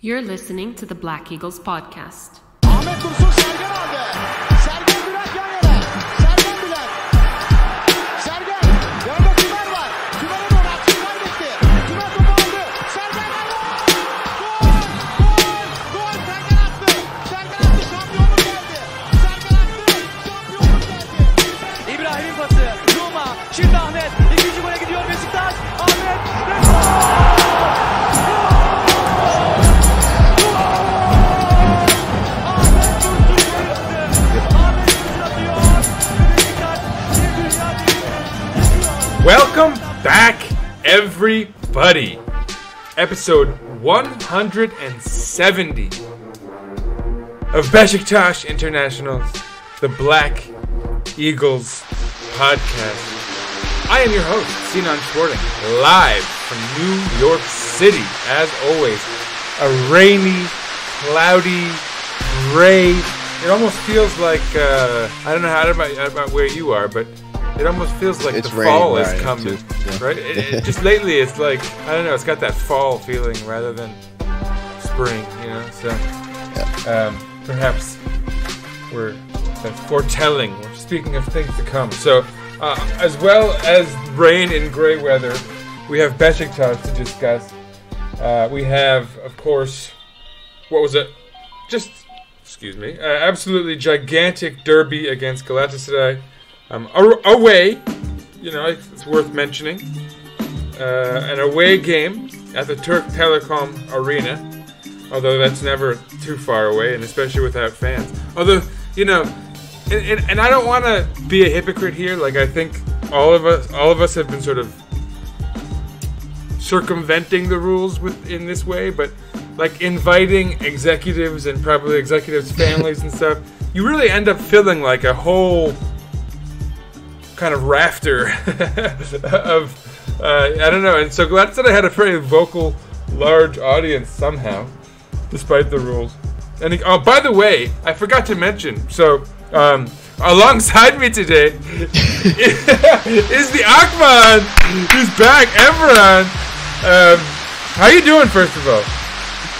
You're listening to the Black Eagles podcast. Ahmet Dursun Sergen aldı. Sergen Bülent yan yana. Sergen Bülent. Sergen. Yanında Tümer var. Tümer'e doğru aksın kaybetti. Tümer topu aldı. Sergen aldı. Gol! Gol! Gol! Sergen attı. Sergen attı. Şampiyonluk geldi. Sergen attı. Şampiyonluk geldi. İbrahim'in pası. Roma. Şimdi Ahmet. İkinci gole gidiyor Beşiktaş. Ahmet. Ve gol! Welcome back, everybody. Episode 170 of Beşiktaş International's The Black Eagles podcast. I am your host, Sinan and Evran, live from New York City. As always, a rainy, cloudy, gray. It almost feels like, I don't know about where you are, but it almost feels like it's the fall is raining coming, yeah. right? Just lately, it's like, I don't know, it's got that fall feeling rather than spring, you know? So, perhaps that's foretelling. We're speaking of things to come. So, as well as rain and gray weather, we have Beşiktaş to discuss. We have, of course, what was it? Absolutely gigantic derby against Galatasaray. Away, you know, it's worth mentioning, an away game at the Turk Telekom Arena, although that's never too far away, and especially without fans. Although, you know, and I don't want to be a hypocrite here. Like, I think all of us have been sort of circumventing the rules in this way, but like inviting executives and probably executives' families and stuff, you really end up feeling like a whole kind of rafter of I don't know. And so Galatasaray had a very vocal, large audience somehow, despite the rules. And by the way, I forgot to mention. So alongside me today is the Akman. He's back, Emre. How you doing? First of all,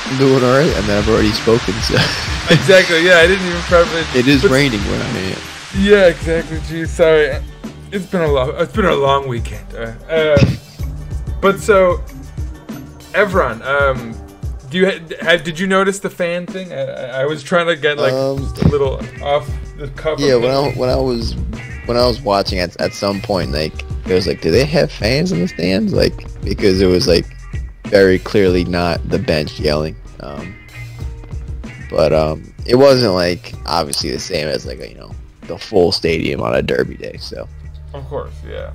I'm doing all right. I mean, I've already spoken. So exactly. Yeah, I didn't even probably. It is raining where I'm at. Yeah, exactly. Geez, sorry. It's been a long weekend. But so, Evran, did you notice the fan thing? I was trying to get like a little off the cuff. Yeah, when I was watching at some point, like it was like, do they have fans in the stands? Like, because it was like very clearly not the bench yelling. But it wasn't like obviously the same as like the full stadium on a derby day. So. Of course, yeah.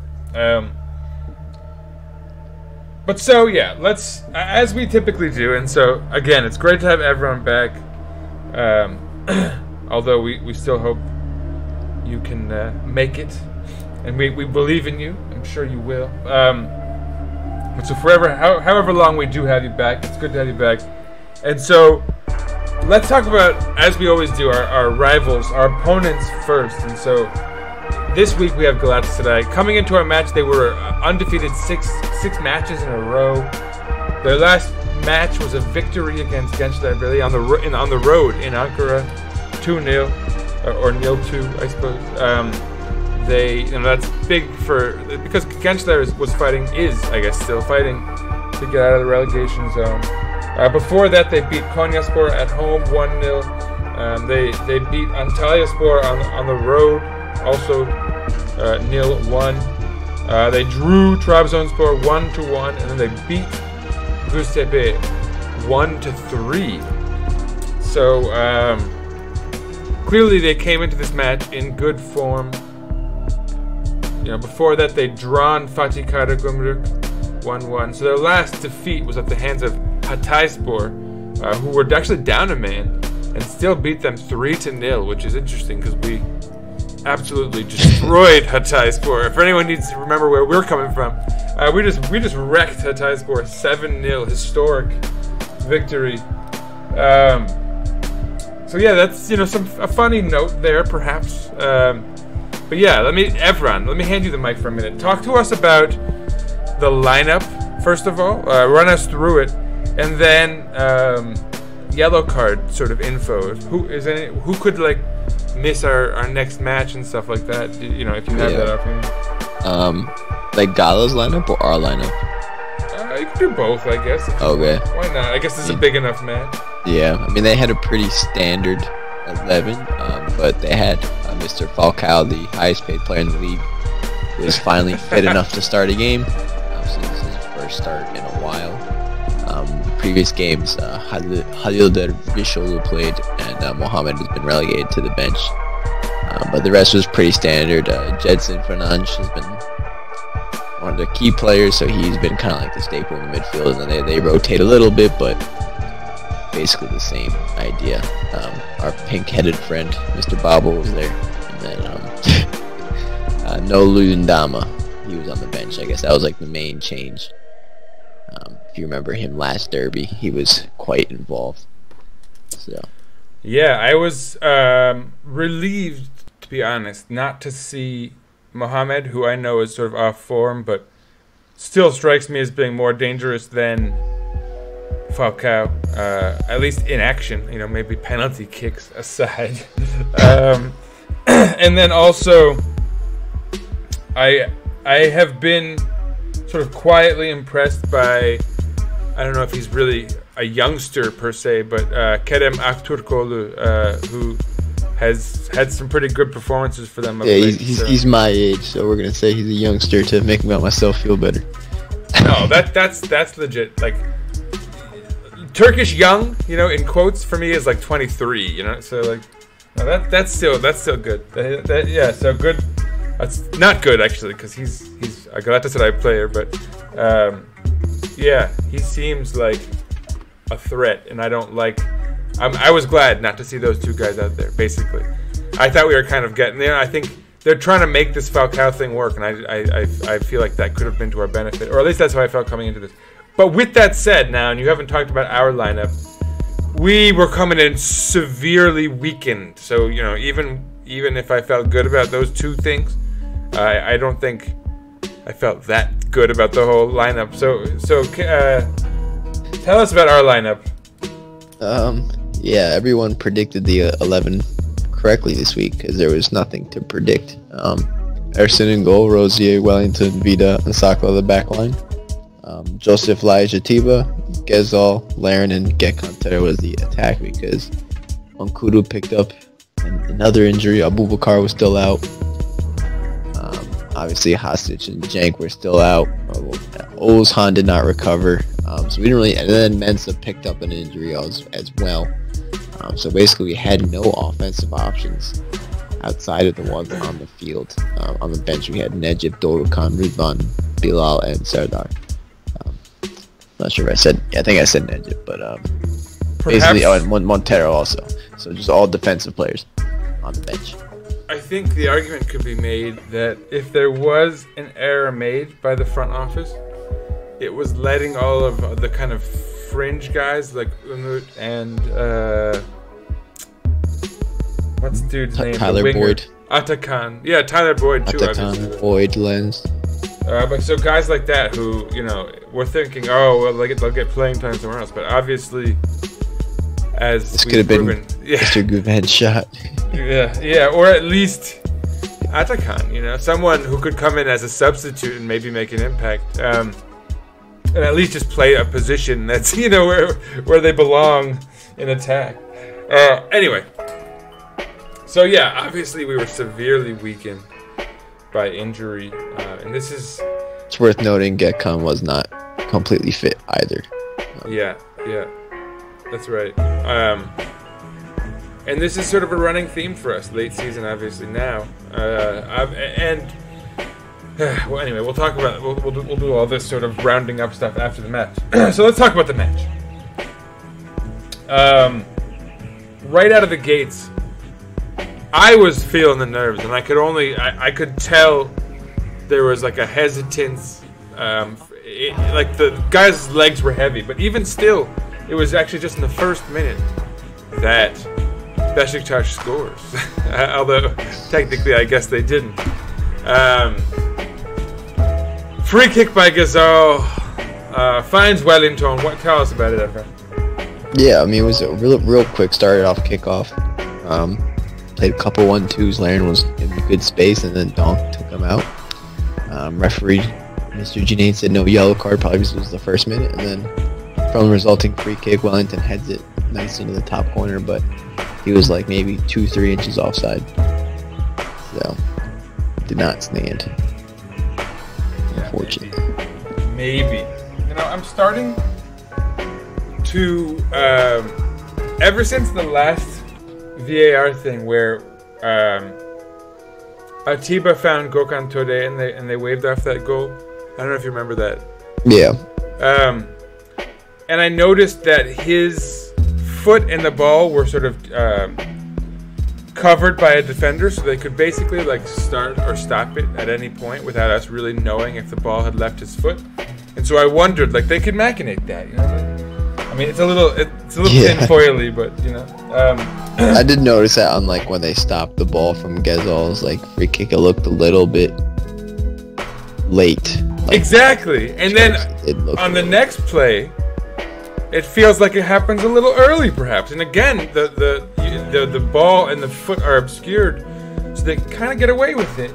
But so, yeah, let's, as we typically do, and so, again, it's great to have everyone back, although we still hope you can make it, and we believe in you. I'm sure you will. But so however long we do have you back, it's good to have you back. And so, let's talk about, as we always do, our rivals, our opponents first. And so, this week we have Galatasaray. Coming into our match, they were undefeated six matches in a row. Their last match was a victory against Gençler Birliği on the road in Ankara, 2-0 or 0-2, I suppose. That's big because Gençler is still fighting to get out of the relegation zone. Before that, they beat Konyaspor at home 1-0. They beat Antalyaspor on the road. Also 0-1. They drew Trabzonspor 1-1, and then they beat Göztepe 1-3. So clearly they came into this match in good form. Before that they'd drawn Fatih Karagümrük 1-1. So their last defeat was at the hands of Hatayspor, who were actually down a man and still beat them 3-0, which is interesting because we absolutely destroyed Hatayspor. For anyone needs to remember where we're coming from, we just wrecked Hatayspor 7-0, historic victory. So yeah, that's a funny note there, perhaps. But yeah, let me hand you the mic for a minute. Talk to us about the lineup first of all. Run us through it, and then yellow card sort of info. Who could like miss our next match and stuff like that? You know, if you have that option. Like Gala's lineup or our lineup? You can do both, I guess. Okay. Why not? I guess this is a big enough match. Yeah, I mean they had a pretty standard 11, but they had Mr. Falcao, the highest paid player in the league, who was finally fit enough to start a game. So this is his first start in a while. Previous games, Halil Dervishoglu played, and Mohamed has been relegated to the bench. But the rest was pretty standard. Jedson Fernandes has been one of the key players, so he's been kind of like the staple in the midfield, and then they rotate a little bit, but basically the same idea. Our pink-headed friend, Mr. Babel, was there, and then no Luyendama, he was on the bench. I guess that was like the main change. If you remember him last derby, he was quite involved. So yeah, I was relieved, to be honest, not to see Mohamed, who I know is sort of off form, but still strikes me as being more dangerous than Falcao, at least in action. You know, maybe penalty kicks aside. And then also, I have been sort of quietly impressed by, I don't know if he's really a youngster per se, but Kerem Aktürkoğlu, who has had some pretty good performances for them. Yeah, he's my age, so we're gonna say he's a youngster to make myself feel better. No, that's legit. Like Turkish young, you know, in quotes for me is like 23. You know, so like no, that's still good. Yeah, so good. That's not good actually, because he's a Galatasaray player, but yeah, he seems like a threat, and I don't like. I was glad not to see those two guys out there. Basically, I thought we were kind of getting there. I think they're trying to make this Falcao thing work, and I feel like that could have been to our benefit, or at least that's how I felt coming into this. But with that said, now, and you haven't talked about our lineup, we were coming in severely weakened. So you know, even if I felt good about those two things, I don't think I felt that good about the whole lineup. So tell us about our lineup. Yeah, everyone predicted the 11 correctly this week because there was nothing to predict. Ersin in goal, Rosier, Wellington, Vida, and Sakala the back line. Joseph Lajatiba, Gezal, Laren, and Gekkanter was the attack because Onkudu picked up another injury. Abubakar was still out. Obviously, Hostage and Jank were still out. Ozhan did not recover. So we didn't really, and then Mensah picked up an injury as well. So basically, we had no offensive options outside of the ones on the field. On the bench, we had Necip, Dorukhan, Ridvan, Bilal, and Serdar. Not sure if I think I said Necip, but basically, and Montero also. So just all defensive players on the bench. I think the argument could be made that if there was an error made by the front office, it was letting all of the kind of fringe guys like Umut and what's the dude's name? Tyler Boyd. Atakan. Yeah, Tyler Boyd too. Atakan, Boyd, Lenz. But so guys like that who, you know, we're thinking, oh well, they'll get playing time somewhere else, but obviously, as this could have been Mr. Gouvin's shot. Yeah, or at least Atakan, you know, someone who could come in as a substitute and maybe make an impact, and at least just play a position that's, you know, where they belong in attack. Anyway, so yeah, obviously we were severely weakened by injury, and this is. It's worth noting Gekkan was not completely fit either. Yeah, that's right. And this is sort of a running theme for us, late season, obviously now. Well, anyway, we'll talk about we'll do all this sort of rounding up stuff after the match. So let's talk about the match. Right out of the gates, I was feeling the nerves, and I could tell there was like a hesitance. Like the guy's legs were heavy, but even still, it was actually just in the first minute that Beşiktaş scores. Although technically, I guess they didn't. Free kick by Gezal finds Wellington. Tell us about it, Emre. Yeah, I mean, it was a real quick. Started off kickoff. Played a couple 1-2s. Laren was in good space, and then Donk took him out. Referee Mr. Janine said no yellow card, probably because it was the first minute, and then from the resulting free kick, Wellington heads it nice into the top corner, but he was like maybe 2-3 inches offside, so did not stand. Unfortunately. Maybe. You know, I'm starting to ever since the last VAR thing where Atiba found Gökhan Töre and they waved off that goal. I don't know if you remember that. Yeah. And I noticed that his foot and the ball were sort of covered by a defender, so they could basically like start or stop it at any point without us really knowing if the ball had left his foot. And so I wondered, like, they could machinate that, you know? I mean, it's a little tinfoily, but you know. I did notice that on like when they stopped the ball from Gezal's like free kick, it looked a little bit late. Like, exactly, and then on the next play, it feels like it happens a little early, perhaps. And again, the ball and the foot are obscured, so they kind of get away with it.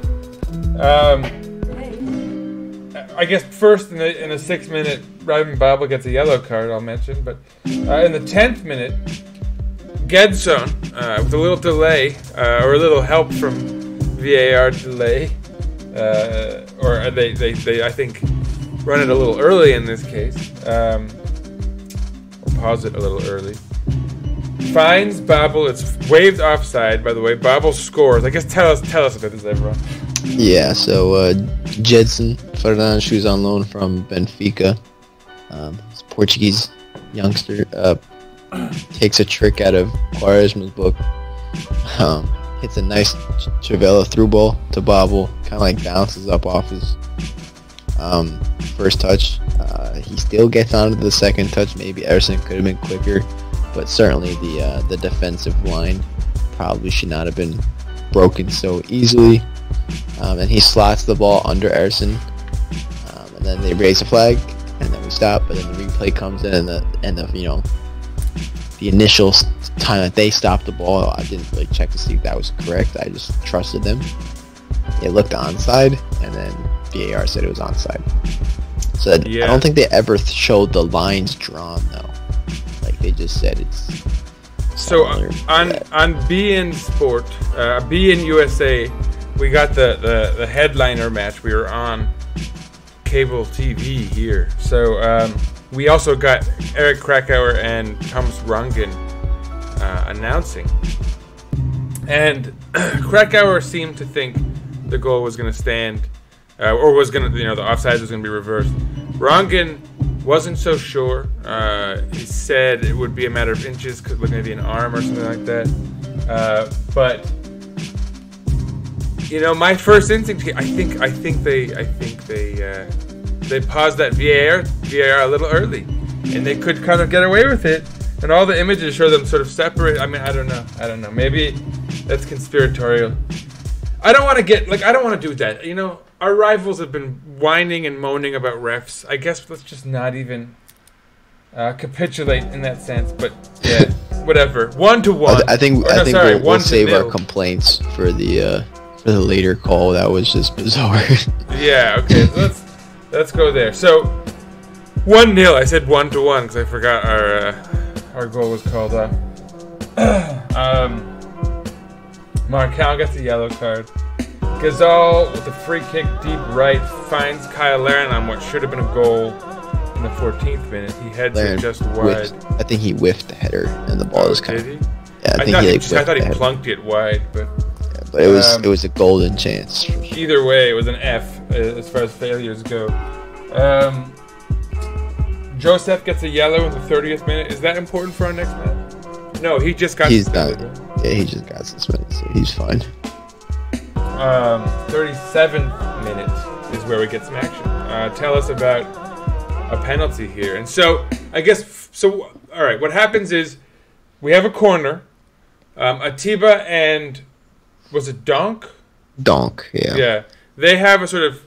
I guess first in the 6th minute, Raven Babel gets a yellow card, I'll mention. But in the 10th minute, Gedson, with a little delay, or a little help from VAR delay, or they I think run it a little early in this case, or pause it a little early. Finds Babel. It's waved offside, by the way. Babel scores. I guess tell us about this, everyone. Yeah, so Jedson Fernandes, who's on loan from Benfica, this Portuguese youngster, takes a trick out of Quaresma's book, hits a nice Trivela through ball to Babel, kind of like bounces up off his first touch. He still gets onto the second touch. Maybe Ederson could have been quicker, but certainly the defensive line probably should not have been broken so easily. And he slots the ball under Ederson, and then they raise a flag, and then we stop. But then the replay comes in, and the initial time that they stopped the ball, I didn't really check to see if that was correct. I just trusted them. It looked onside, and then VAR said it was onside. So I don't think they ever showed the lines drawn though. Like they just said it's. So on beIN Sport, beIN USA, we got the headliner match. We were on cable TV here. So we also got Eric Krakauer and Thomas Rangen announcing. And Krakauer seemed to think the goal was going to stand, or was going to, the offside was going to be reversed. Rangen wasn't so sure. He said it would be a matter of inches, could look maybe an arm or something like that. But my first instinct, I think they paused that VAR a little early, and they could kind of get away with it. And all the images show them sort of separate. I mean, I don't know. Maybe that's conspiratorial. I don't want to do that. Our rivals have been whining and moaning about refs. I guess let's just not even capitulate in that sense. But yeah, whatever. 1-1. I think we'll save our complaints for the later call. That was just bizarre. Yeah. Okay. Let's go there. So 1-0. I said 1-1 because I forgot our goal was called off. Marcal gets a yellow card. Gazal with a free kick deep right finds Kyle Larin on what should have been a goal in the 14th minute. He heads it just wide. I think he whiffed the header and the ball was kind of. Did he? Yeah, I thought he plunked it wide, but. Yeah, but it was a golden chance. Either way, it was an F as far as failures go. Joseph gets a yellow in the 30th minute. Is that important for our next match? No, he just got suspended. Yeah, he just got suspended, so he's fine. 37th minute is where we get some action. Tell us about a penalty here. And so, all right, what happens is we have a corner. Atiba and, was it Donk? Donk, yeah. Yeah. They have a sort of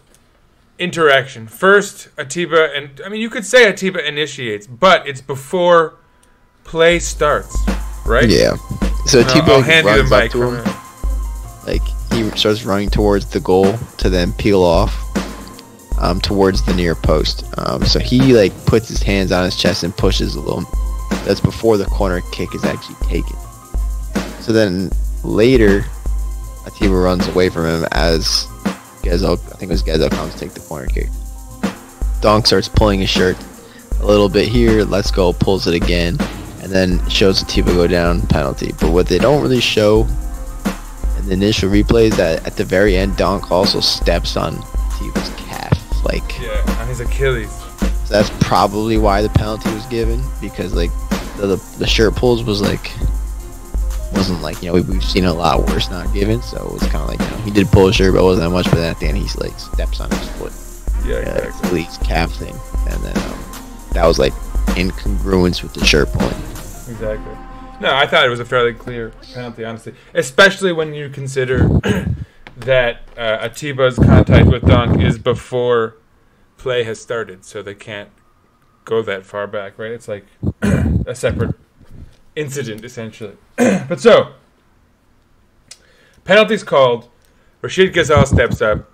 interaction. First, Atiba, and I mean, you could say Atiba initiates, but it's before play starts, right? Yeah. So I'll Atiba hand you the runs up mic. to him. Like, he starts running towards the goal to then peel off towards the near post. So he, like, puts his hands on his chest and pushes a little. That's before the corner kick is actually taken. So then later, Atiba runs away from him as Gezel, I think it was Gezel, comes to take the corner kick. Donk starts pulling his shirt a little bit here, lets go, pulls it again, and then shows Atiba go down, penalty. But what they don't really show in the initial replay is that at the very end, Donk also steps on Atiba's calf. Like, Yeah, on his Achilles. so that's probably why the penalty was given, because like the shirt pulls wasn't like, you know, we've seen a lot worse not given, so it was kind of like, you know, he did pull his shirt, but it wasn't that much. But then at the end, he's like steps on his foot, Yeah, exactly. Achilles calf thing, and then that was like in congruence with the shirt pulling. Exactly. No, I thought it was a fairly clear penalty, honestly. Especially when you consider that Atiba's contact with Donk is before play has started, so they can't go that far back, right? It's like a separate incident, essentially. But so, penalty's called. Rashid Ghazal steps up.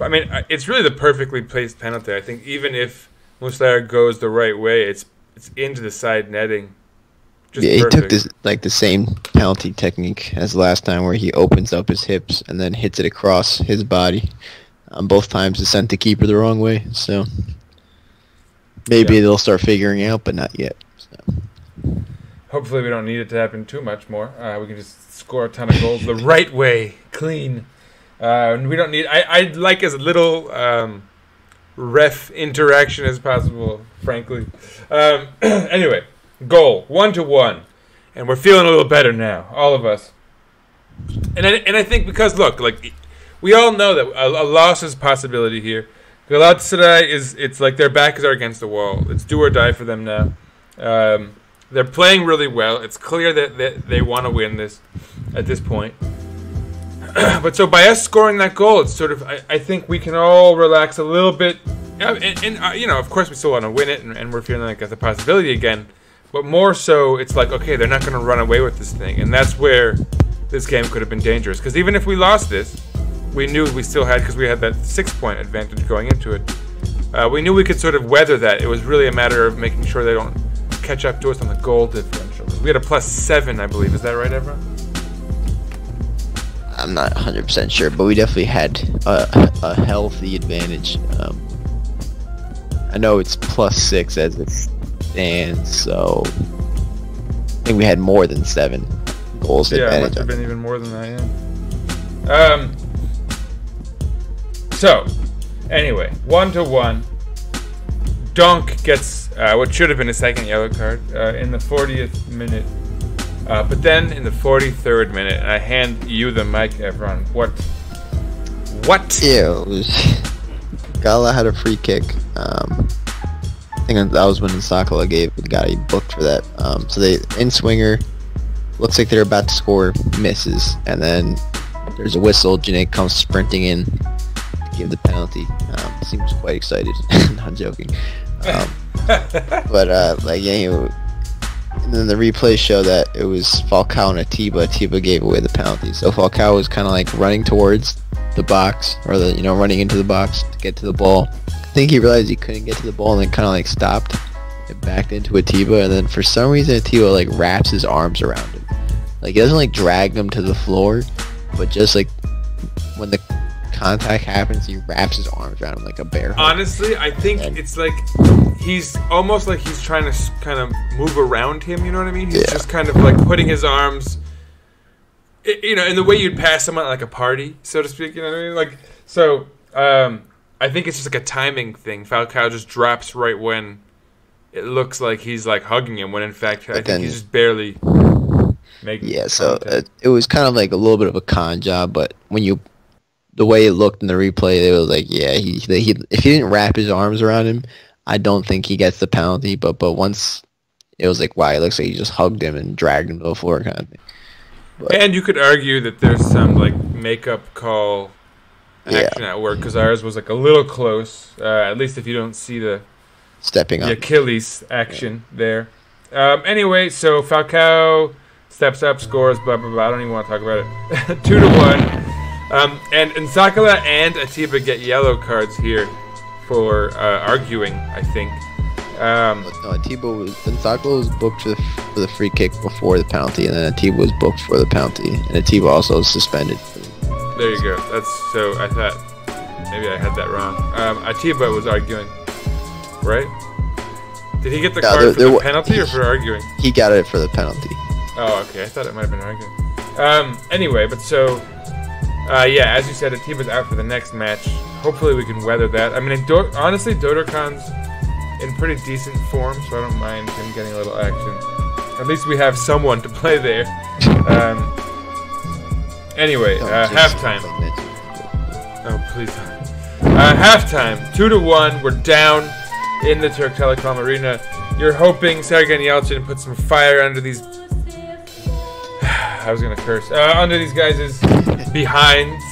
I mean, it's really the perfectly placed penalty. I think even if Muslera goes the right way, it's into the side netting. Just Yeah, he perfect. took this like the same penalty technique as last time, where he opens up his hips and then hits it across his body. Both times it sent the keeper the wrong way, so maybe they'll start figuring out, but not yet. So. Hopefully we don't need it to happen too much more. We can just score a ton of goals the right way, clean. And we don't need... I'd like as little ref interaction as possible, frankly. Anyway, goal, 1-1. And we're feeling a little better now, all of us. And I think because, look, like, we all know that a loss is a possibility here. Galatasaray it's like their backs are against the wall. It's do or die for them now. They're playing really well. It's clear that they want to win this at this point. But so by us scoring that goal, it's sort of, I think we can all relax a little bit. And you know, of course we still want to win it, and we're feeling like that's a possibility again. But more so, it's like, okay, they're not going to run away with this thing. And that's where this game could have been dangerous. Because even if we lost this, we knew we still had, because we had that 6-point advantage going into it. We knew we could sort of weather that. It was really a matter of making sure they don't catch up to us on the goal differential. We had a +7, I believe. Is that right, Emre? I'm not 100% sure, but we definitely had a healthy advantage. I know it's +6 as it stands, so I think we had more than 7 goals Yeah, it advantage. must have been even more than that, yeah. So, anyway, 1-1. Donk gets what should have been a second yellow card in the 40th minute. But then in the 43rd minute, and I hand you the mic, Evran. What? Yeah, it was... Gala had a free kick. I think that was when Sakala got a booked for that. So they in-swinger. Looks like they're about to score. Misses. And then there's a whistle. Janae comes sprinting in to give the penalty. Seems quite excited. Not joking. But like, yeah, and then the replays show that it was Falcao and Atiba. Atiba gave away the penalty. So Falcao was kind of like running towards the box, or running into the box to get to the ball. I think he realized he couldn't get to the ball and then kind of like stopped and backed into Atiba. And then for some reason Atiba like wraps his arms around him. Like, he doesn't like drag him to the floor, but just like when the contact happens, he wraps his arms around him like a bear hug. Honestly, I think it's like he's almost like he's trying to kind of move around him. You know what I mean? He's just kind of like putting his arms, you know, in the way you'd pass someone at like a party, so to speak. You know what I mean? Like, so I think it's just like a timing thing. Falcao just drops right when it looks like he's like hugging him, when in fact I think he's just barely making. Yeah, so it was kind of like a little bit of a con job, but the way it looked in the replay, they were like, yeah, if he didn't wrap his arms around him, I don't think he gets the penalty. But once it was like, wow, it looks like he just hugged him and dragged him to the floor, kind of thing. But, and you could argue that there's some like makeup call action at work, because ours was like a little close. At least if you don't see the stepping the up Achilles action there. Anyway, so Falcao steps up, scores, blah, blah, blah. I don't even want to talk about it. 2-1. And Nsakala and Atiba get yellow cards here for arguing, I think. Nsakala was booked for the free kick before the penalty, and then Atiba was booked for the penalty, and Atiba also was suspended. There you go. So I thought maybe I had that wrong. Atiba was arguing, right? Did he get the card for the penalty or for arguing? He got it for the penalty. Oh, okay. I thought it might have been arguing. Anyway, but so, yeah, as you said, Atiba's out for the next match. Hopefully we can weather that. I mean, honestly, Dodorkan's in pretty decent form, so I don't mind him getting a little action. At least we have someone to play there. Anyway, halftime. Oh, please. Halftime, 2-1. We're down in the Turk Telekom Arena. You're hoping Sergen Yalchin puts some fire under these. I was gonna curse. Under these guys' behinds.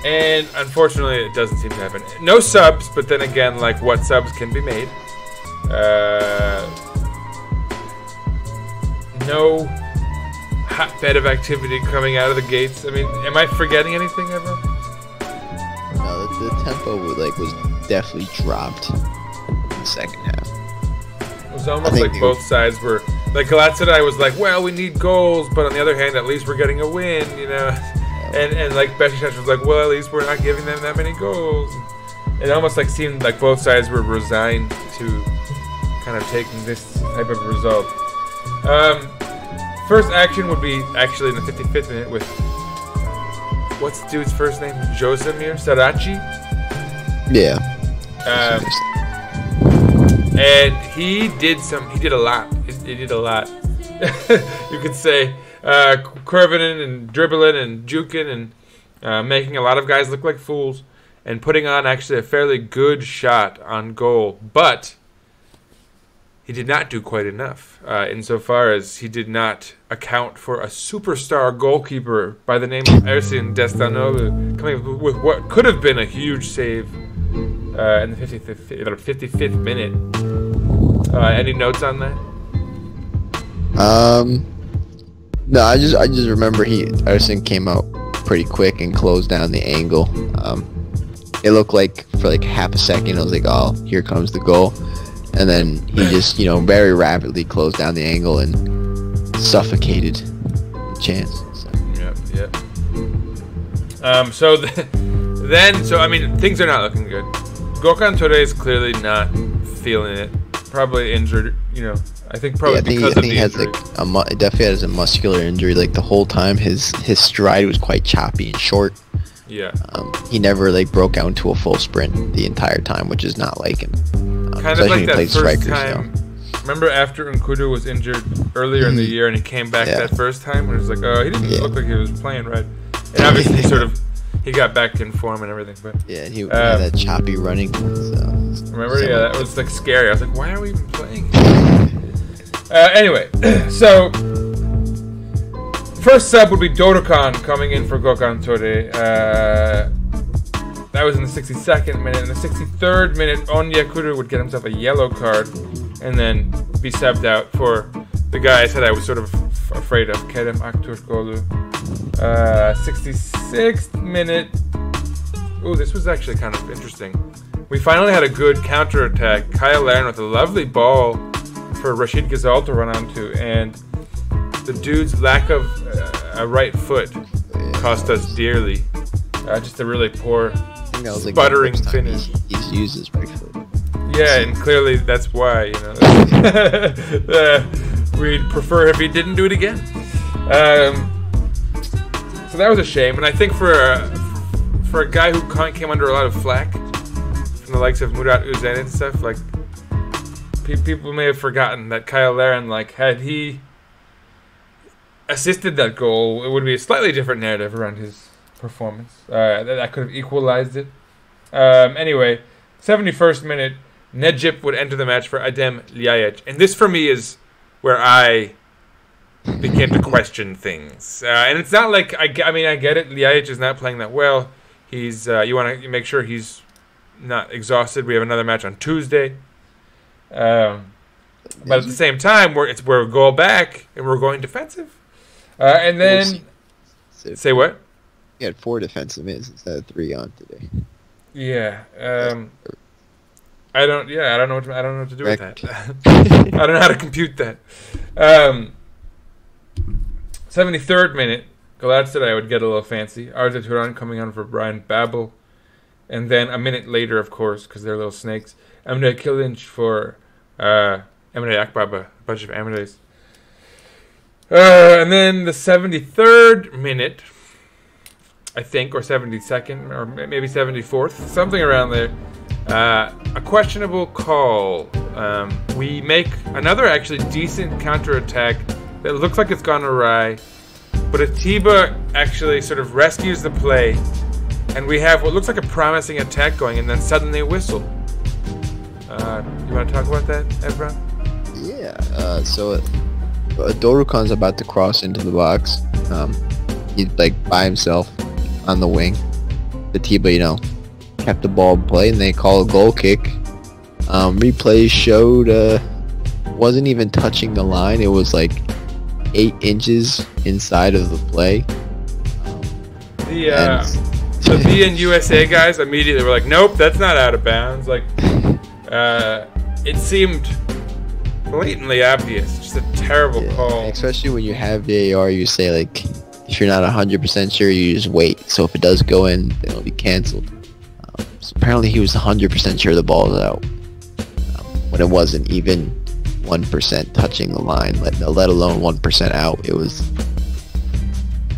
And unfortunately, it doesn't seem to happen. No subs, but then again, like, what subs can be made? No hotbed of activity coming out of the gates. I mean, am I forgetting anything ever? No, the tempo was definitely dropped in the second half. It was almost like both sides were like Galatasaray was like, well, we need goals, but on the other hand, at least we're getting a win, you know. And like Beşiktaş was like, well, at least we're not giving them that many goals. It almost like seemed like both sides were resigned to kind of taking this type of result. First action would be actually in the 55th minute with what's the dude's first name? Josemir Saraci. Yeah. And he did a lot. He did a lot. You could say curving and dribbling and juking and making a lot of guys look like fools and putting on actually a fairly good shot on goal. But he did not do quite enough insofar as he did not account for a superstar goalkeeper by the name of Ersin Destanoğlu coming up with what could have been a huge save in the 55th minute. Any notes on that? No, I just remember Ersin came out pretty quick and closed down the angle. It looked like for like half a second, I was like, oh, here comes the goal. And then he just, very rapidly closed down the angle and suffocated the chance. So. Yep. So I mean, things are not looking good. Gökhan Töre is clearly not feeling it. Probably injured, I think probably because of the injury. Definitely has a muscular injury. Like the whole time, his stride was quite choppy and short. Yeah. He never broke out into a full sprint the entire time, which is not like him. Kind of like that first time. Remember after Nkudu was injured earlier in the year and he came back that first time? And it was like, he didn't look like he was playing right. And obviously he got back in form and everything. But yeah, he had that choppy running. So, remember? Yeah, that was like scary. I was like, why are we even playing? Anyway, so first sub would be Dodorkan coming in for Gökhan Töre. That was in the 62nd minute. In the 63rd minute, Onyekuru would get himself a yellow card and then be subbed out for the guy I said I was sort of afraid of, Kerem Aktürkoğlu. 66th minute. Ooh, this was actually kind of interesting. We finally had a good counter-attack. Kyle Larin with a lovely ball for Rashid Ghazal to run onto, and the dude's lack of a right foot cost us dearly. Just a really poor, sputtering finish. He's used his right foot. Yeah, and clearly that's why, we'd prefer if he didn't do it again. So that was a shame, and I think for a guy who came under a lot of flack from the likes of Murat Üzen and stuff, like people may have forgotten that Kyle Larin, had he assisted that goal, it would be a slightly different narrative around his performance. That could have equalized it. Anyway, 71st minute, Necip would enter the match for Adem Ljajic, and this for me is where I begin to question things. And it's not like I get it. Ljajic is not playing that well. He's you want to make sure he's not exhausted. We have another match on Tuesday. But at the same time, we're a goal back, and we're going defensive. And then... Say what? You had 4 defensive minutes instead of 3 on today. Yeah. I don't know what to do with that. I don't know how to compute that. 73rd minute, Galatasaray would get a little fancy. Arda Turan coming on for Brian Babel. And then a minute later, of course, because they're little snakes, Emre Kılınç for Emre Akbaba, a bunch of Emres. And then the 73rd minute, I think, or 72nd, or maybe 74th, something around there. A questionable call. We make another actually decent counterattack that looks like it's gone awry, but Atiba actually sort of rescues the play, and we have what looks like a promising attack going, and then suddenly a whistle. You want to talk about that, Evran? Yeah. So Dorukan's about to cross into the box. He's like by himself on the wing. Atiba, kept the ball in play, and they call a goal kick. Replay showed wasn't even touching the line. It was like 8 inches inside of the play. The beIN USA guys immediately were like, nope, that's not out of bounds. Like, it seemed blatantly obvious. Just a terrible call. Especially when you have VAR, you say, like, if you're not 100% sure, you just wait. So if it does go in, then it'll be canceled. So apparently he was 100% sure the ball was out. When it wasn't even 1% touching the line, let alone 1% out. It was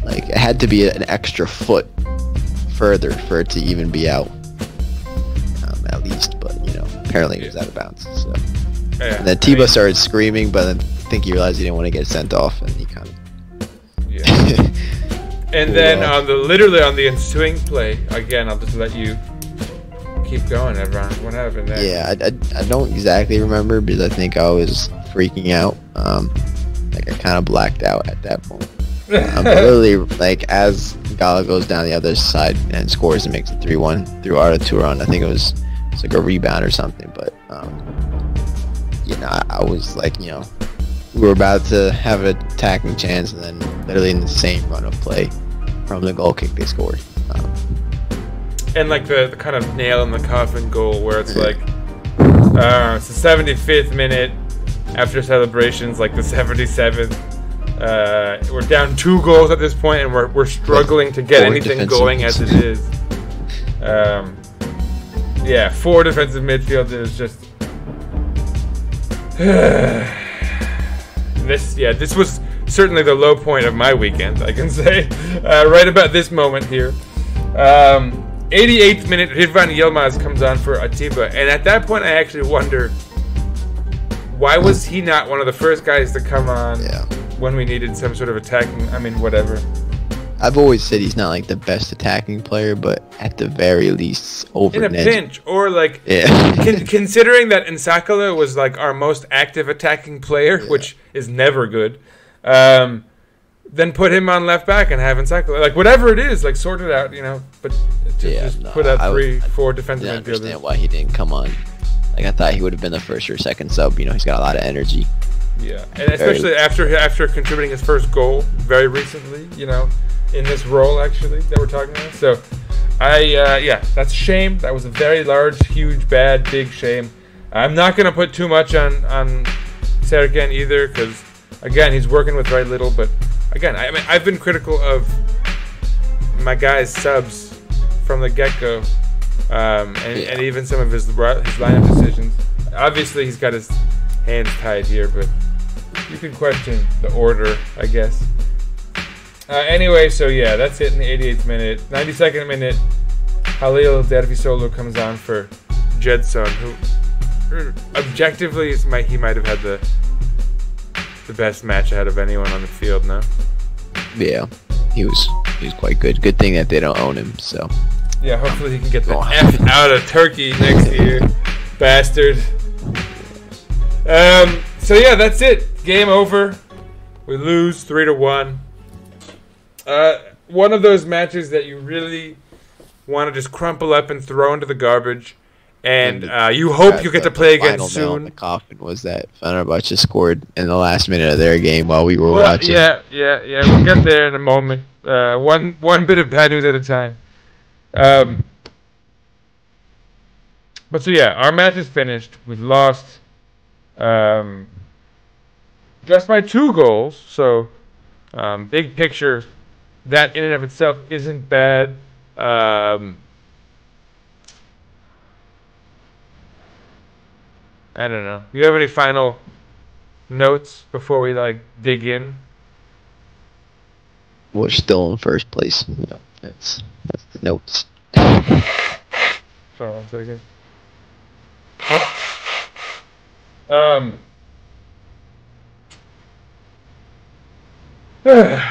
like it had to be an extra foot further for it to even be out, at least. But apparently it was out of bounds. So and then Tiba started screaming, but then I think he realized he didn't want to get sent off, and he kind of And then literally on the ensuing play, again, I'll just let you keep going, Evran. What happened there? Yeah, I don't exactly remember because I think I was freaking out. Like I kind of blacked out at that point. But literally, like as Gala goes down the other side and scores and makes it 3-1 through Arda Turan. I think it's like a rebound or something. But I was like, we were about to have an attacking chance, and then literally in the same run of play from the goal kick they scored. And like the kind of nail in the coffin goal where it's like it's the 75th minute after celebrations, like the 77th. We're down 2 goals at this point, and we're struggling to get anything going as it is. 4 defensive midfielders just. This was certainly the low point of my weekend, I can say. Right about this moment here. 88th minute, Rıdvan Yılmaz comes on for Atiba, and at that point I actually wonder, why was he not one of the first guys to come on when we needed some sort of attacking, whatever. I've always said he's not like the best attacking player, but at the very least over in a pinch, or like considering that Nsakala was like our most active attacking player, which is never good. Then put him on left back and have Nsakala, like whatever it is, like sort it out, But just put out 3-4 defensive midfielders. I understand why he didn't come on. Like I thought he would have been the first or second sub. He's got a lot of energy. Yeah, and especially after contributing his first goal very recently, in this role actually that we're talking about. So, that's a shame. That was a very large, huge, bad, big shame. I'm not gonna put too much on Sergen either, because again he's working with very little. But again, I've been critical of my guy's subs from the get-go, and even some of his lineup decisions. Obviously, he's got his hands tied here, but you can question the order, I guess. Anyway, so that's it in the 88th minute. 92nd minute, Halil Dervisoglu comes on for Jedson, who objectively he might have had the best match ahead of anyone on the field, no? Yeah, he was quite good. Good thing that they don't own him, so. Yeah, hopefully he can get the F out of Turkey next year, bastard. So that's it. Game over. We lose 3-1. One of those matches that you really want to just crumple up and throw into the garbage. And you hope you get to play again final nail in the soon. coffin was that Fenerbahce scored in the last minute of their game while we were watching. Yeah. We'll get there in a moment. One bit of bad news at a time. But so yeah, our match is finished. We've lost just by 2 goals. So big picture, that in and of itself isn't bad. I don't know. Do you have any final notes before we dig in? We're still in first place. Yeah, that's the notes. Sorry, 1 second.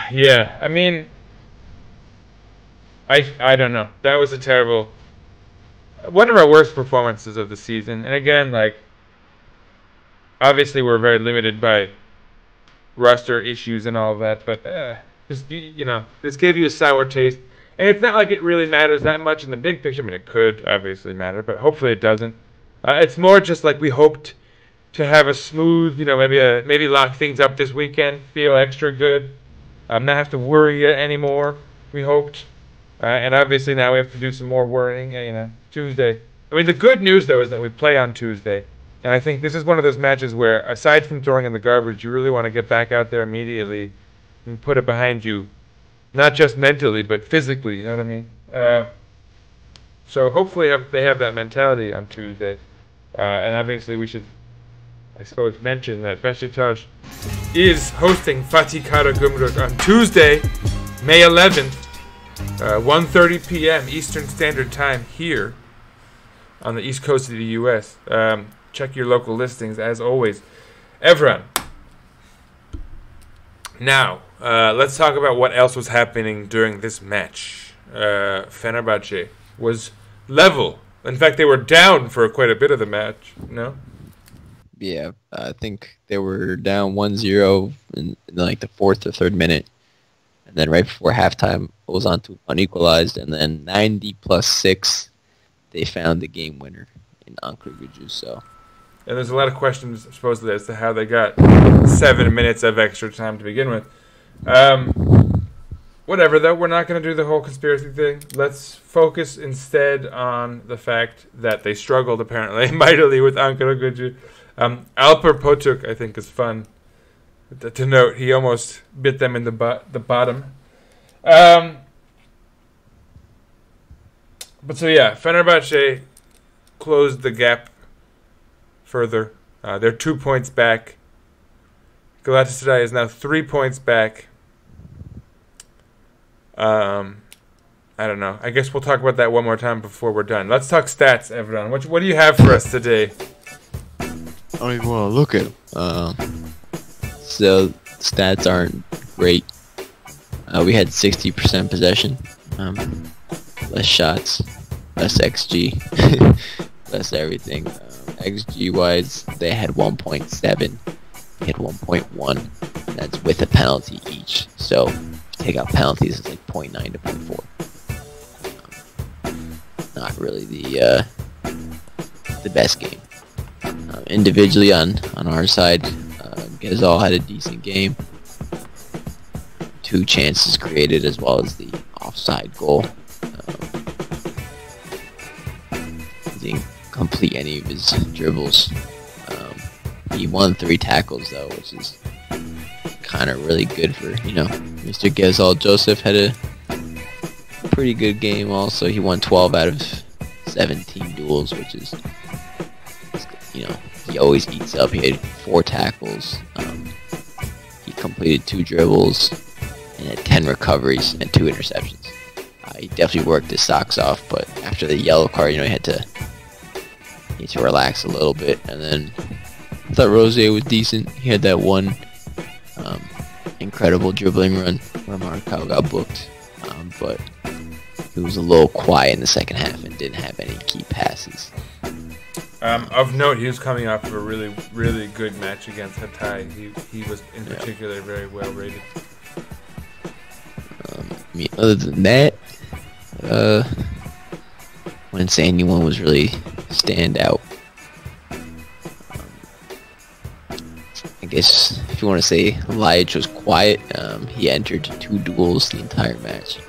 Yeah, I mean, I don't know. That was a terrible, one of our worst performances of the season. And again, obviously we're very limited by roster issues and all of that, but just this gave you a sour taste. And it's not like it really matters that much in the big picture. I mean, it could obviously matter, but hopefully it doesn't. It's more just like we hoped to have a smooth, maybe lock things up this weekend, feel extra good, not have to worry anymore. We hoped, and obviously now we have to do some more worrying. Tuesday. I mean, the good news though is that we play on Tuesday, and I think this is one of those matches where, aside from throwing in the garbage, you really want to get back out there immediately and put it behind you, not just mentally but physically. You know what I mean? So hopefully they have that mentality on Tuesday. And obviously we should, I suppose, mention that Beşiktaş is hosting Fatih Karagümrük on Tuesday, May 11th, 1:30 p.m. Eastern Standard Time here on the East Coast of the U.S. Check your local listings, as always. Evran. Now, let's talk about what else was happening during this match. Fenerbahce was level. In fact, they were down for quite a bit of the match. No? Yeah, I think they were down 1-0 in the 4th or 3rd minute. And then right before halftime, it was on to unequalized. And then 90+6, they found the game winner in Ankara Gücü. So. And there's a lot of questions, supposedly, as to how they got 7 minutes of extra time to begin with. Whatever, though. We're not going to do the whole conspiracy thing. Let's focus instead on the fact that they struggled, apparently, mightily with Ankara Gücü. Alper Potuk, I think, is fun to note. He almost bit them in the bottom. But so, yeah, Fenerbahce closed the gap further. They're 2 points back. Galatasaray is now 3 points back. I don't know. I guess we'll talk about that one more time before we're done. Let's talk stats, Evran. What do you have for us today? I don't even want to look at them. So stats aren't great. We had 60% possession, less shots, less XG, less everything. XG wise, they had 1.7. We had 1.1. That's with a penalty each. So take out penalties, it's like 0.9 to 0.4. Not really the best game. Individually on our side, Gezal had a decent game. 2 chances created as well as the offside goal. He didn't complete any of his dribbles. He won 3 tackles though, which is kind of really good for, Mr. Gezal. Joseph had a pretty good game also. He won 12 out of 17 duels, which is, he always eats up. He had 4 tackles. He completed 2 dribbles and had 10 recoveries and 2 interceptions. He definitely worked his socks off, but after the yellow card, he had to relax a little bit. And then I thought Rose was decent. He had that one incredible dribbling run where Marcao got booked, but he was a little quiet in the second half and didn't have any key passes. Of note, he was coming off of a really, really good match against Hatay. He was in particular very well rated. Other than that, wouldn't say anyone was really stand out. I guess if you want to say Lajec was quiet, he entered 2 duels the entire match,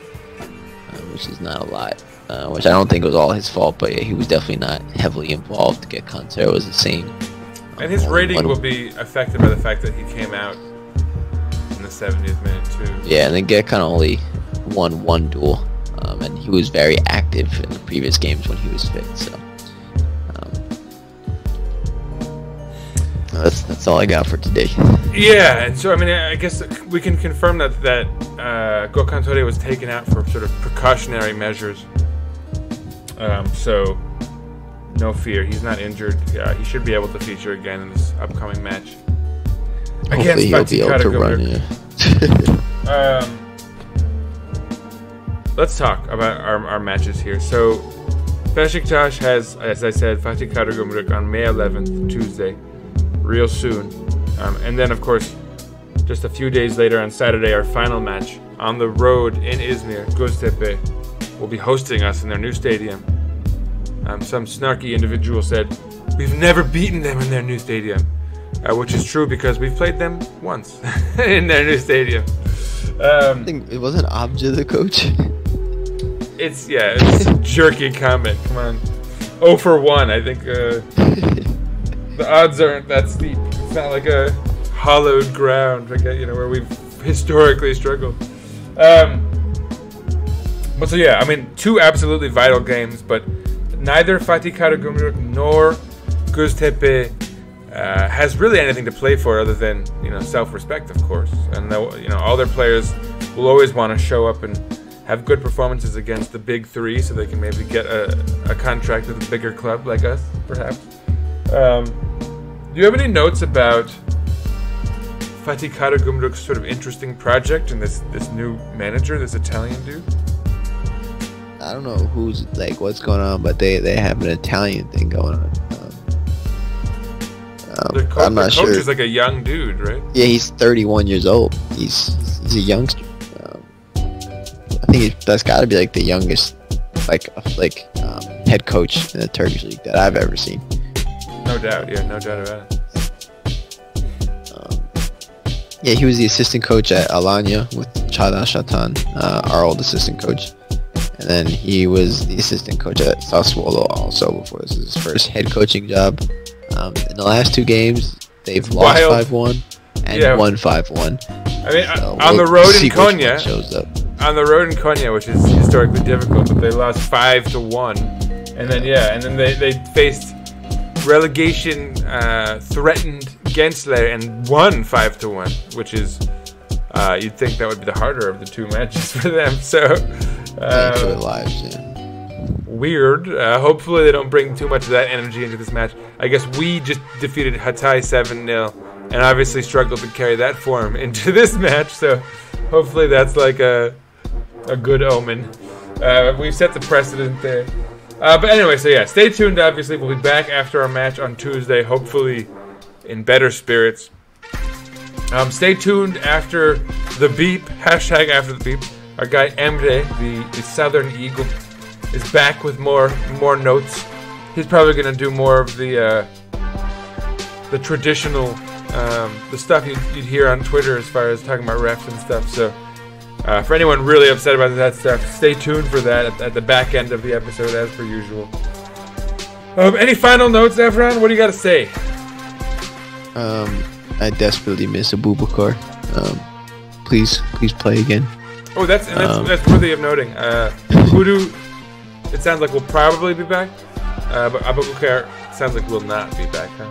which is not a lot. Which I don't think was all his fault, but yeah, he was definitely not heavily involved. Cancelo was the same. And his rating will be affected by the fact that he came out in the 70th minute too. Yeah, and then kind of only won 1 duel, and he was very active in the previous games when he was fit. So that's all I got for today. Yeah, and so I mean, I guess we can confirm that Gökhan Töre was taken out for sort of precautionary measures. So no fear, he's not injured. He should be able to feature again in this upcoming match. Hopefully he'll be able to run. Yeah. Let's talk about our matches here. So Beşiktaş has, as I said, Fatih Karagümrük on May 11th, Tuesday, real soon. And then, of course, just a few days later on Saturday, our final match on the road in Izmir. Göztepe will be hosting us in their new stadium. Some snarky individual said, "We've never beaten them in their new stadium," which is true because we've played them once in their new stadium. I think it wasn't Abja the coach. It's a jerky comment. Come on, 0 for 1. I think the odds aren't that steep. It's not like a hollowed ground, like where we've historically struggled. But so yeah, I mean, 2 absolutely vital games, but neither Fatih Karagümrük nor Göztepe has really anything to play for other than self-respect, of course, and all their players will always want to show up and have good performances against the big 3, so they can maybe get a contract with a bigger club like us, perhaps. Do you have any notes about Fatih Karagümrük's sort of interesting project and this new manager, this Italian dude? I don't know who's what's going on, but they have an Italian thing going on. I'm not sure. The coach is like a young dude, right? Yeah, he's 31 years old. He's a youngster. I think that's got to be the youngest head coach in the Turkish league that I've ever seen. No doubt, yeah, no doubt about it. Yeah, he was the assistant coach at Alanya with Çağdaş Atan, our old assistant coach. And then he was the assistant coach at Sassuolo also before this is his first head coaching job. In the last 2 games, they've lost 5-1 and won 5-1. I mean, on the road in Konya, which is historically difficult, but they lost 5-1, and then they faced relegation threatened Gençler and won 5-1, which is you'd think that would be the harder of the 2 matches for them. So. For their lives, yeah. Weird. Hopefully they don't bring too much of that energy into this match. I guess we just defeated Hatay 7-0 and obviously struggled to carry that form into this match, so hopefully that's like a good omen. We've set the precedent there. But anyway, so yeah, stay tuned, obviously. We'll be back after our match on Tuesday, hopefully in better spirits. Stay tuned after the beep, hashtag after the beep. Our guy Emre, the Southern Eagle, is back with more notes. He's probably going to do more of the traditional, the stuff you'd hear on Twitter as far as talking about refs and stuff. So for anyone really upset about that stuff, stay tuned for that at the back end of the episode as per usual. Any final notes, Evran? What do you got to say? I desperately miss Abubakar. Please play again. Oh, that's worthy of noting. Kudu, it sounds like will probably be back, but Abubakar sounds like will not be back, huh?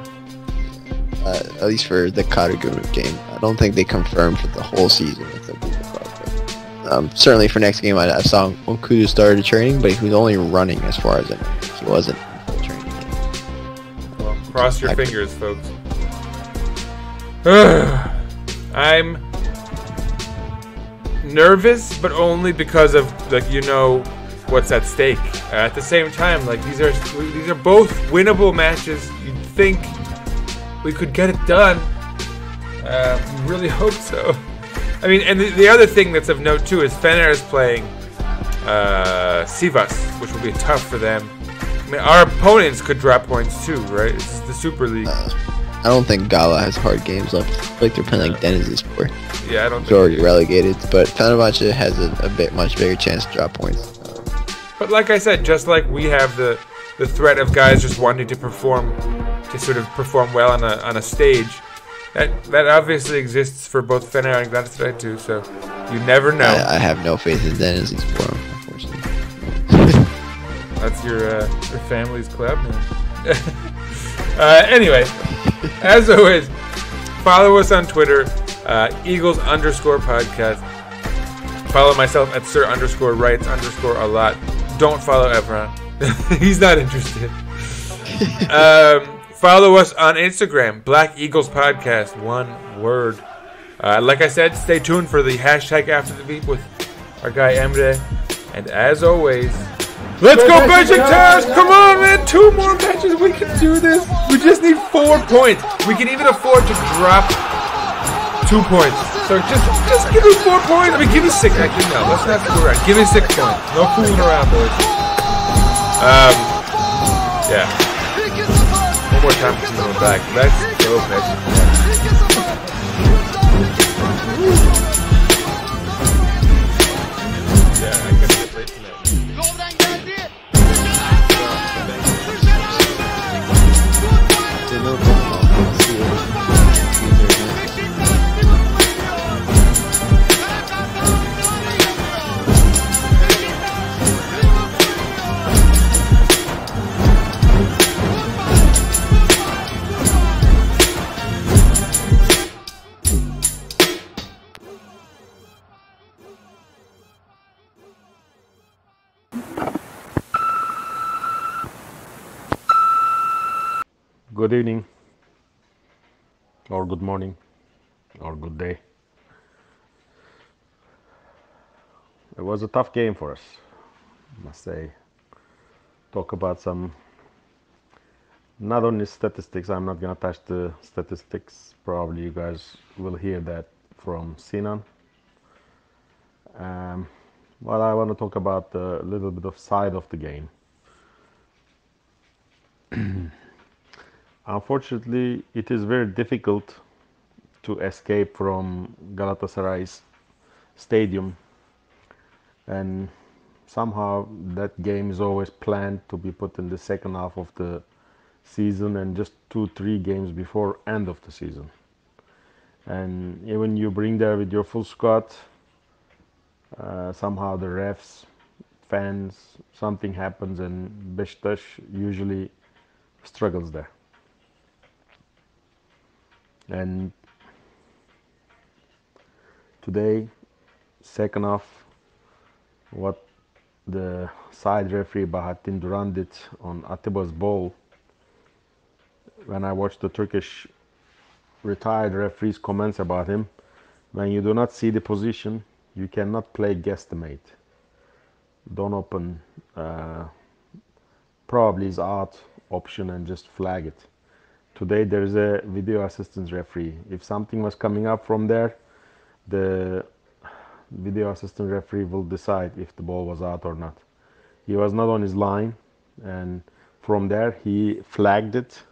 At least for the Karagümrük game. I don't think they confirmed for the whole season with Abubakar. But, certainly for next game, I saw him when Kudu started training, but he was only running as far as I know. He wasn't in full training yet. Well, cross your fingers, folks. I'm nervous, but only because of what's at stake. At the same time, these are both winnable matches. You'd think we could get it done. Really hope so. I mean, and the other thing that's of note too is Fener is playing Sivas, which will be tough for them. I mean, our opponents could drop points too, right? It's the Super League. I don't think Gala has hard games left. I feel like they're playing like Denizlispor. Yeah, I don't It's think. already relegated, but Fenerbahce has a bit much bigger chance to drop points. But like I said, just like we have the threat of guys just wanting to perform, to sort of perform well on a stage, that obviously exists for both Fener and Galatasaray too. So you never know. I have no faith in Denizlispor, unfortunately. That's your family's club. Anyway, as always, follow us on Twitter, Eagles_podcast. Follow myself at Sir_Writes_a lot. Don't follow Evran. He's not interested. Follow us on Instagram, Black Eagles Podcast, one word. Like I said, stay tuned for the hashtag after the beat with our guy Emre. And as always, let's go Beşiktaş! Come on, man! 2 more matches. We can do this. We just need 4 points. We can even afford to drop 2 points. So just give us 4 points. I mean, give us 6. Actually, no. Let's not screw around. Give me 6 points. No fooling around, boys. Yeah. One more time to go back. Let's go, Beşiktaş. Yeah, I guess it's late tonight. Lovren geldi. Good evening, or good morning, or good day. It was a tough game for us, I must say. Talk about some, not only statistics, I'm not going to touch the statistics. Probably you guys will hear that from Sinan. Well, I want to talk about a little bit of side of the game. Unfortunately, it is very difficult to escape from Galatasaray's stadium, and somehow that game is always planned to be put in the second half of the season and just 2-3 games before end of the season. And even you bring there with your full squad, somehow the refs, fans, something happens, and Beşiktaş usually struggles there. And today, second half, what the side referee Bahattin Duran did on Atiba's ball, when I watched the Turkish retired referee's comments about him, when you do not see the position, you cannot play guesstimate. Don't open probably is out option and just flag it. Today there is a video assistance referee. If something was coming up from there, the video assistant referee will decide if the ball was out or not. He was not on his line, and from there he flagged it.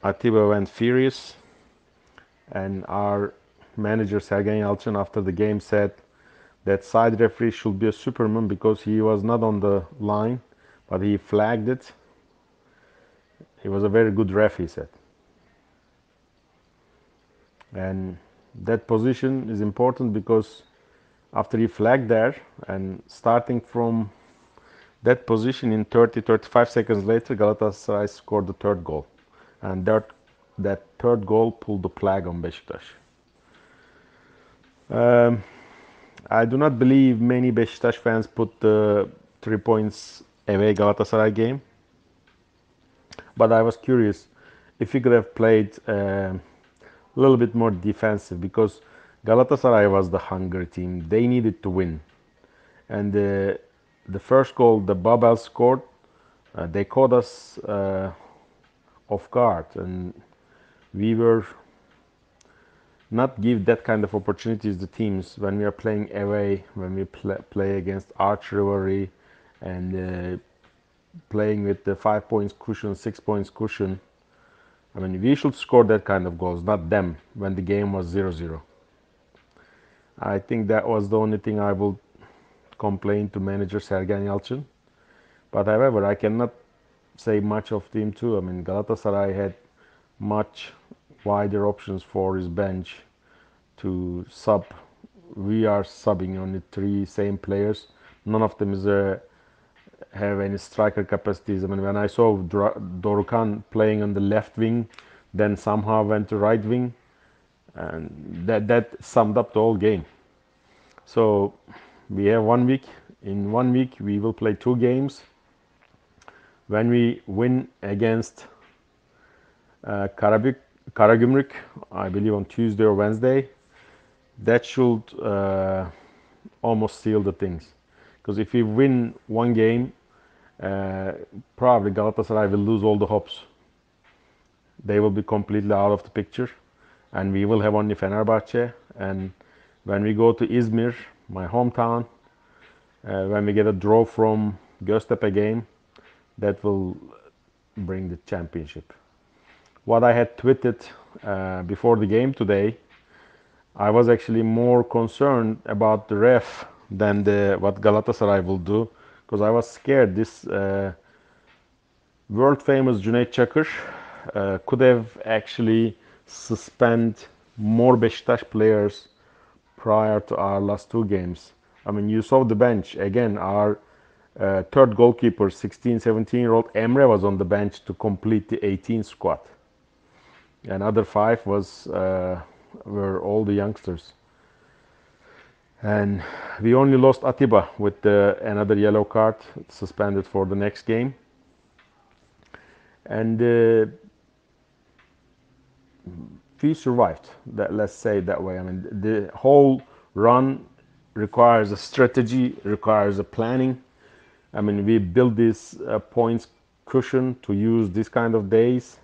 Atiba went furious, and our manager Sergen Yalçın after the game said that side referee should be a superman because he was not on the line, but he flagged it. He was a very good ref, he said. And that position is important because after he flagged there, and starting from that position in 30-35 seconds later, Galatasaray scored the 3rd goal. And that 3rd goal pulled the plug on Beşiktaş. I do not believe many Beşiktaş fans put the 3 points away Galatasaray game. But I was curious if we could have played a little bit more defensive, because Galatasaray was the hungry team. They needed to win. And the first goal the Babel scored, they caught us off guard, and we were not give that kind of opportunities to teams when we are playing away, when we play against arch rivalry, and playing with the 5 points cushion, 6 points cushion. I mean, we should score that kind of goals, not them, when the game was 0-0. I think that was the only thing I will complain to manager Sergen Yalçın. But however, I cannot say much of team too. I mean, Galatasaray had much wider options for his bench to sub. We are subbing only 3 same players. None of them is have any striker capacities. I mean, when I saw Dorukhan playing on the left wing, then somehow went to right wing, and that summed up the whole game. So we have 1 week. In 1 week, we will play 2 games. When we win against Karagümrük, I believe on Tuesday or Wednesday, that should almost seal the things. Because if we win 1 game, probably Galatasaray will lose all the hopes. They will be completely out of the picture, and we will have only Fenerbahçe. And when we go to Izmir, my hometown, when we get a draw from Göztepe game, that will bring the championship. What I had tweeted before the game today, I was actually more concerned about the ref than what Galatasaray will do, because I was scared this world famous Cüneyt Çakır could have actually suspended more Beşiktaş players prior to our last 2 games. I mean, you saw the bench again. Our third goalkeeper, 16, 17-year-old Emre, was on the bench to complete the 18 squad. And other 5 were all the youngsters. And we only lost Atiba with another yellow card, suspended for the next game. And we survived, let's say it that way. I mean, the whole run requires a strategy, requires a planning. I mean, we built this points cushion to use this kind of days.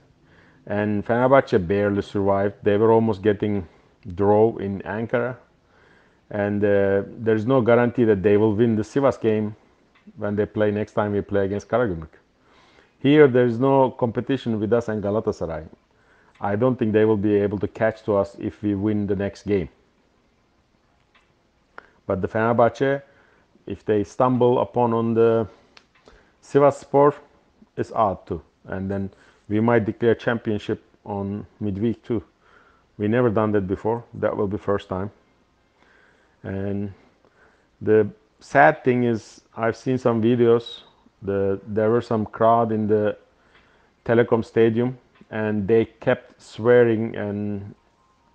And Fenerbahçe barely survived. They were almost getting draw in Ankara. And there's no guarantee that they will win the Sivas game when they play next time we play against Karagümrük. Here, there's no competition with us and Galatasaray. I don't think they will be able to catch to us if we win the next game. But the Fenerbahçe, if they stumble upon on the Sivasspor, is out too. And then we might declare championship on midweek too. We never done that before. That will be first time. And the sad thing is, I've seen some videos. There were some crowd in the Telekom Stadium, and they kept swearing and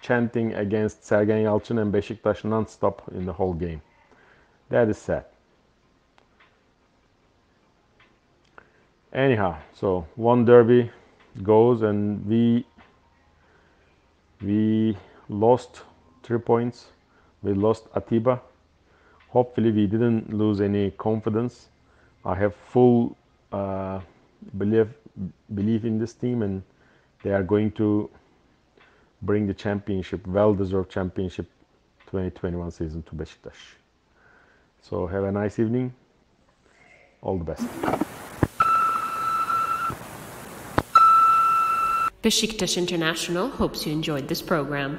chanting against Sergen Yalçın and Beşiktaş non-stop in the whole game. That is sad. Anyhow, so 1 derby goes, and we lost 3 points. We lost Atiba. Hopefully we didn't lose any confidence. I have full belief in this team, and they are going to bring the championship, well-deserved championship 2021 season to Beşiktaş. So have a nice evening. All the best. Beşiktaş International hopes you enjoyed this program.